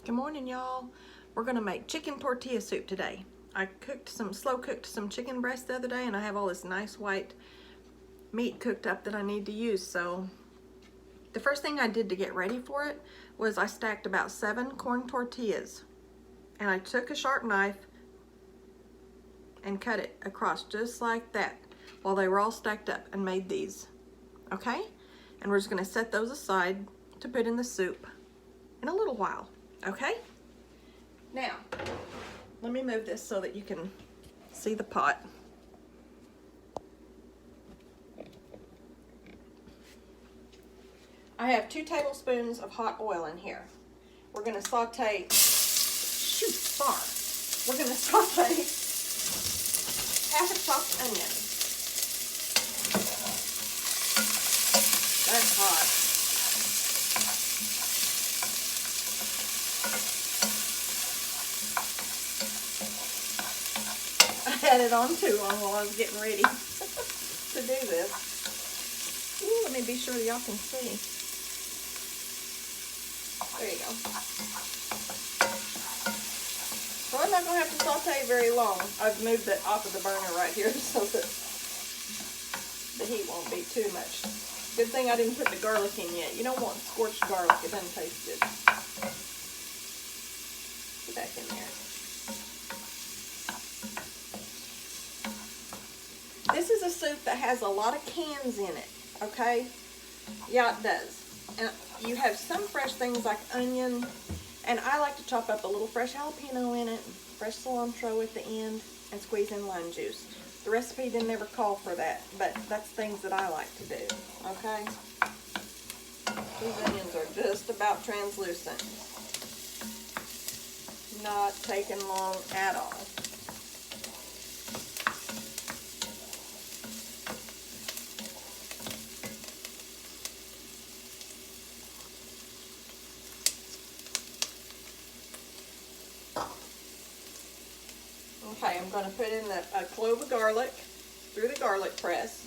Good morning, y'all. We're gonna make chicken tortilla soup today. I slow cooked some chicken breast the other day, and I have all this nice white meat cooked up that I need to use. So the first thing I did to get ready for it was I stacked about 7 corn tortillas, and I took a sharp knife and cut it across just like that while they were all stacked up and made these. Okay? And we're just gonna set those aside to put in the soup in a little while. Okay? Now, let me move this so that you can see the pot. I have 2 tablespoons of hot oil in here. We're gonna saute, We're gonna saute half a chopped onion. That's hot. I had it on too long while I was getting ready to do this. Ooh, let me be sure that y'all can see. There you go. So I'm not going to have to saute very long. I've moved it off of the burner right here so that the heat won't be too much. Good thing I didn't put the garlic in yet. You don't want scorched garlic. It doesn't taste good. Get back in there. This is a soup that has a lot of cans in it, okay? Yeah, it does. And you have some fresh things like onion, and I like to chop up a little fresh jalapeno in it, fresh cilantro at the end, and squeeze in lime juice. The recipe didn't ever call for that, but that's things that I like to do, okay? These onions are just about translucent. Not taking long at all. Okay, I'm going to put in a clove of garlic through the garlic press.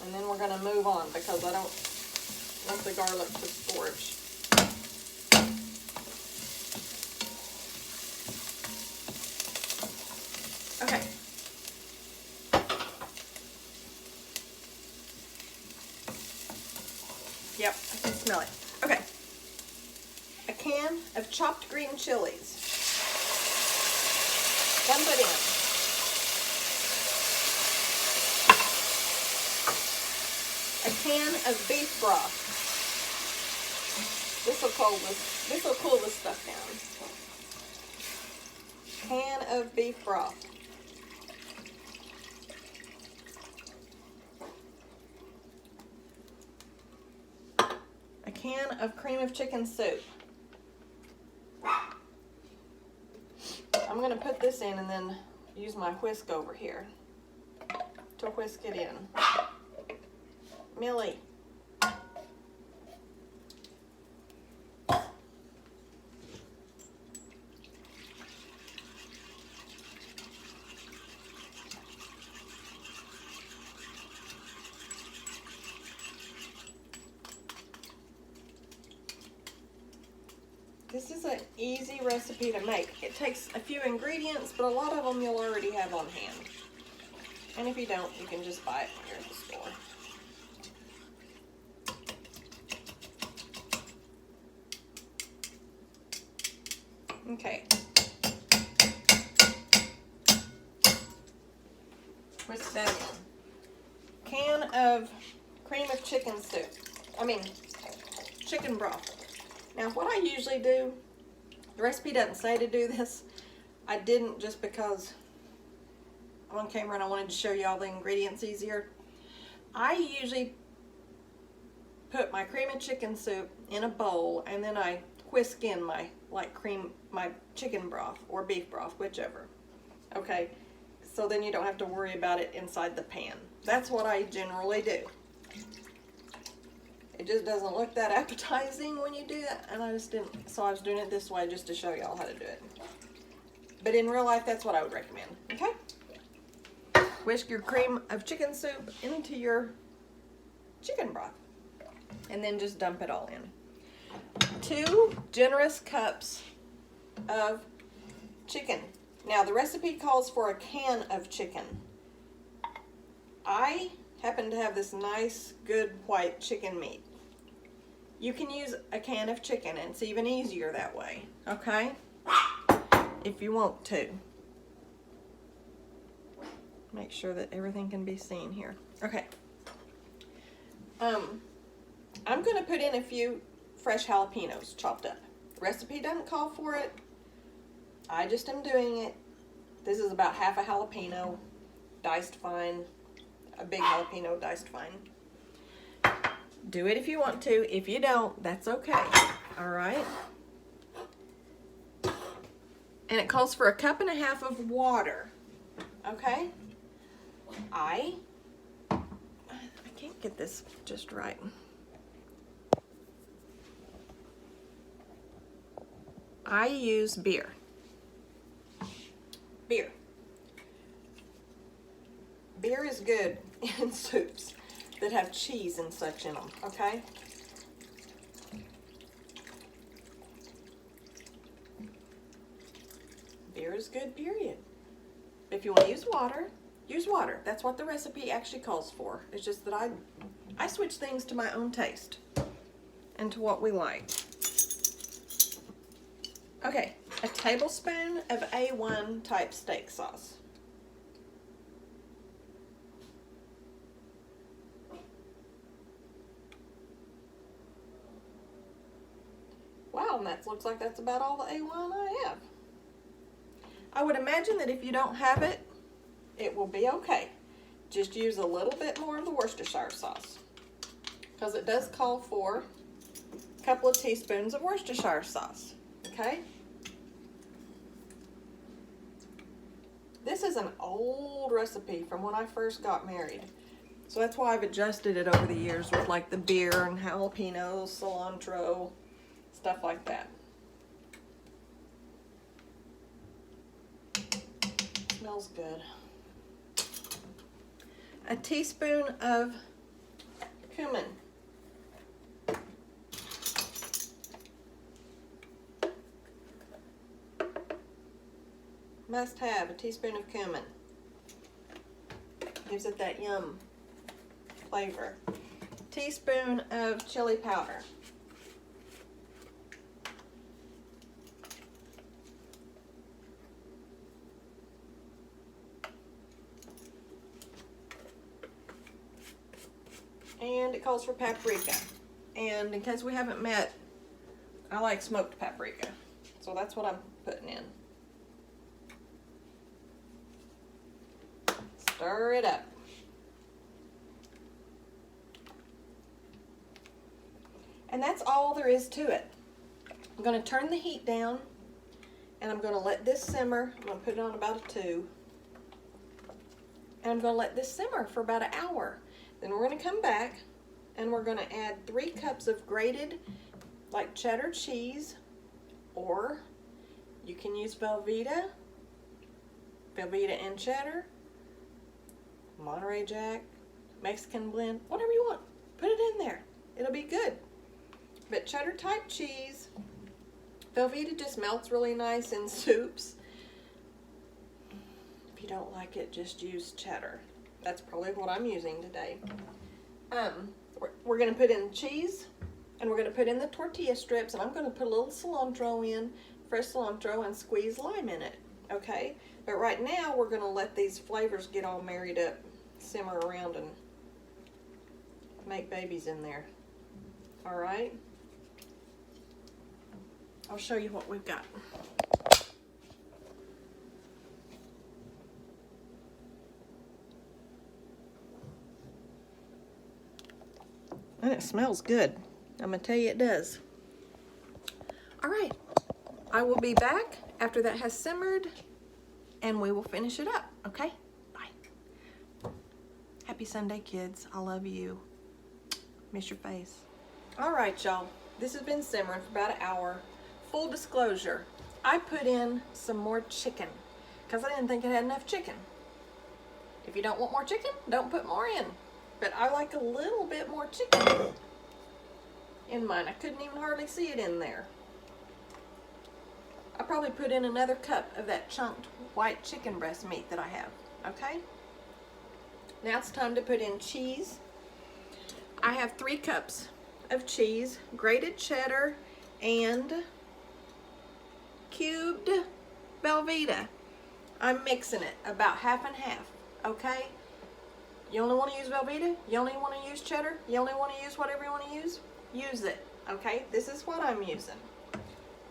And then we're going to move on because I don't want the garlic to scorch. Okay. Yep, I can smell it. Okay. A can of chopped green chilies. Dump it in. A can of beef broth. This will cool this stuff down. Can of beef broth. A can of cream of chicken soup. I'm going to put this in and then use my whisk over here to whisk it in. Millie. This is an easy recipe to make. It takes a few ingredients, but a lot of them you'll already have on hand. And if you don't, you can just buy it when you're at the store. Okay. Whisk that in. Can of cream of chicken soup. Chicken broth. Now, what I usually do, the recipe doesn't say to do this. I didn't just because I'm on camera and I wanted to show you all the ingredients easier. I usually put my cream of chicken soup in a bowl and then I whisk in my chicken broth or beef broth, whichever. Okay, so then you don't have to worry about it inside the pan. That's what I generally do. It just doesn't look that appetizing when you do that, and I just didn't, so I was doing it this way just to show y'all how to do it. But in real life, that's what I would recommend, okay? Whisk your cream of chicken soup into your chicken broth, and then just dump it all in. 2 generous cups of chicken. Now the recipe calls for a can of chicken. I happen to have this nice, good white chicken meat. You can use a can of chicken, and it's even easier that way, okay? If you want to. Make sure that everything can be seen here. Okay. I'm going to put in a few fresh jalapenos chopped up. The recipe doesn't call for it. I just am doing it. This is about half a jalapeno, diced fine. A big jalapeno diced fine. Do it if you want to. If you don't, that's okay. All right. And it calls for 1.5 cups of water. Okay. I can't get this just right. I use beer. Beer. Beer is good in soups that have cheese and such in them, okay? Beer is good, period. If you want to use water, use water. That's what the recipe actually calls for. It's just that I switch things to my own taste and to what we like. Okay, a tablespoon of A1 type steak sauce. Wow, and that looks like that's about all the A1 I have. I would imagine that if you don't have it, it will be okay. Just use a little bit more of the Worcestershire sauce, because it does call for a couple of teaspoons of Worcestershire sauce, okay? This is an old recipe from when I first got married. So that's why I've adjusted it over the years with like the beer and jalapenos, cilantro, stuff like that. Smells good. A teaspoon of cumin. Must have a teaspoon of cumin. Gives it that yum flavor. Teaspoon of chili powder. And it calls for paprika. And in case we haven't met, I like smoked paprika. So that's what I'm putting in. Stir it up. And that's all there is to it. I'm going to turn the heat down, and I'm going to let this simmer. I'm going to put it on about a 2. And I'm going to let this simmer for about an hour. Then we're going to come back, and we're going to add 3 cups of grated, like cheddar cheese, or you can use Velveeta and cheddar, Monterey Jack, Mexican blend, whatever you want. Put it in there. It'll be good. But cheddar type cheese, Velveeta just melts really nice in soups. If you don't like it, just use cheddar. That's probably what I'm using today. We're going to put in cheese, and we're going to put in the tortilla strips, and I'm going to put a little cilantro in, fresh cilantro, and squeeze lime in it, okay? But right now, we're going to let these flavors get all married up, simmer around, and make babies in there, all right? I'll show you what we've got. And it smells good. I'm going to tell you it does. All right. I will be back after that has simmered, and we will finish it up, okay? Bye. Happy Sunday, kids. I love you. Miss your face. All right, y'all. This has been simmering for about an hour. Full disclosure, I put in some more chicken because I didn't think it had enough chicken. If you don't want more chicken, don't put more in. But I like a little bit more chicken in mine. I couldn't even hardly see it in there. I probably put in another cup of that chunked white chicken breast meat that I have, okay? Now it's time to put in cheese. I have 3 cups of cheese, grated cheddar, and cubed Velveeta. I'm mixing it about half and half, okay? You only want to use Velveeta? You only want to use cheddar? You only want to use whatever you want to use? Use it, okay? This is what I'm using.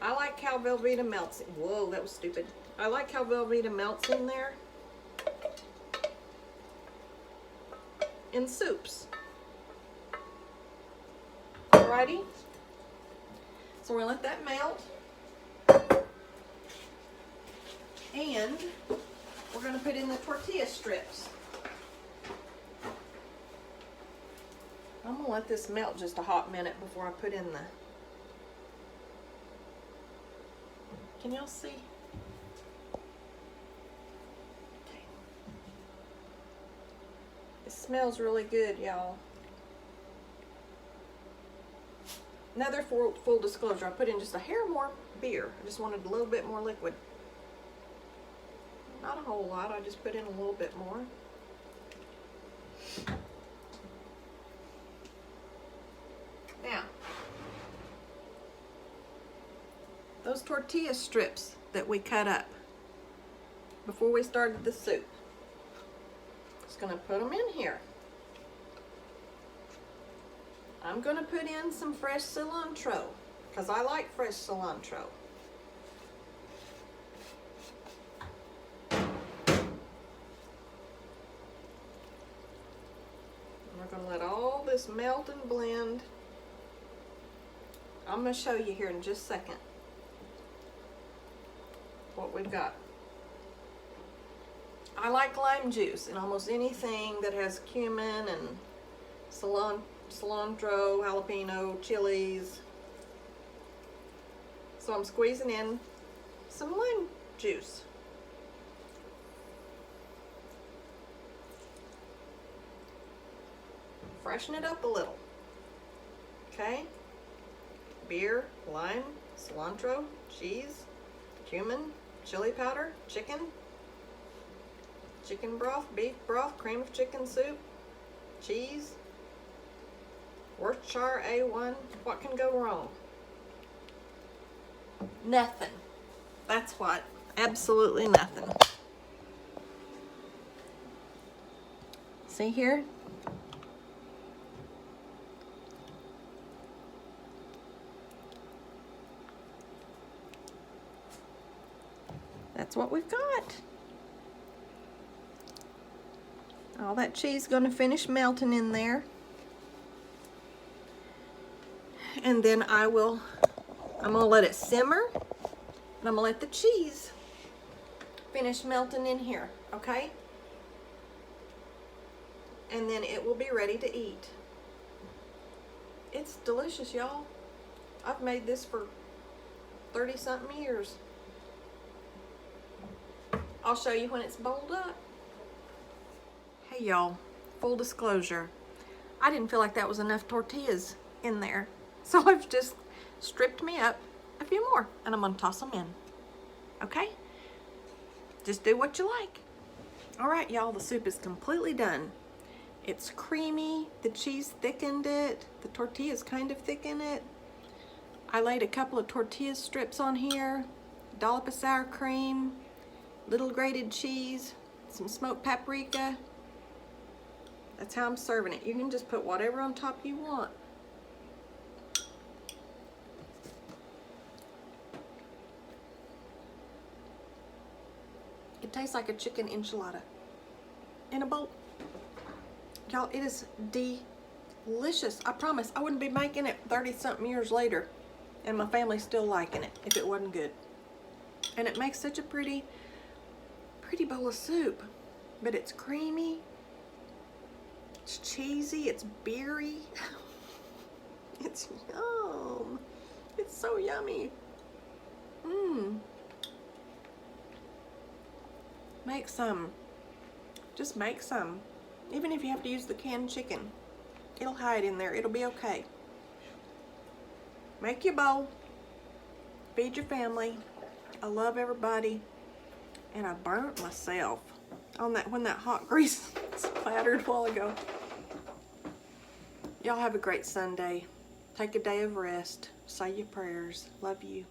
I like how Velveeta melts. Whoa, that was stupid. I like how Velveeta melts in there in soups. Alrighty. So we're gonna let that melt. And we're gonna put in the tortilla strips. I'm gonna let this melt just a hot minute before I put in the... Can y'all see? Okay. It smells really good, y'all. Another full disclosure, I put in just a hair more beer. I just wanted a little bit more liquid. Not a whole lot, I just put in a little bit more. Now, those tortilla strips that we cut up before we started the soup, just gonna put them in here. I'm gonna put in some fresh cilantro because I like fresh cilantro. We're gonna let all this melt and blend. I'm gonna show you here in just a second what we've got. I like lime juice in almost anything that has cumin and cilantro, jalapeno, chilies. So I'm squeezing in some lime juice. Freshen it up a little. Okay? Beer, lime, cilantro, cheese, cumin, chili powder, chicken broth, beef broth, cream of chicken soup, cheese, Worcestershire A1. What can go wrong? Nothing. That's what. Absolutely nothing. See here? That's what we've got. All that cheese is going to finish melting in there. And then I'm going to let it simmer. And I'm going to let the cheese finish melting in here, okay? And then it will be ready to eat. It's delicious, y'all. I've made this for 30-something years. I'll show you when it's bowled up. Hey y'all, full disclosure, I didn't feel like that was enough tortillas in there. So I've just stripped me up a few more and I'm gonna toss them in. Okay? Just do what you like. All right, y'all, the soup is completely done. It's creamy, the cheese thickened it, the tortillas kind of thicken it. I laid a couple of tortilla strips on here, dollop of sour cream, little grated cheese, some smoked paprika. That's how I'm serving it. You can just put whatever on top you want. It tastes like a chicken enchilada in a bowl. Y'all, it is delicious. I promise I wouldn't be making it 30-something years later and my family's still liking it if it wasn't good. And it makes such a pretty bowl of soup. But it's creamy, it's cheesy, it's beery. It's yum. It's so yummy. Make some. Just make some. Even if you have to use the canned chicken, it'll hide in there. It'll be okay. Make your bowl. Feed your family. I love everybody. And I burnt myself on that when that hot grease splattered a while ago. Y'all have a great Sunday. Take a day of rest. Say your prayers. Love you.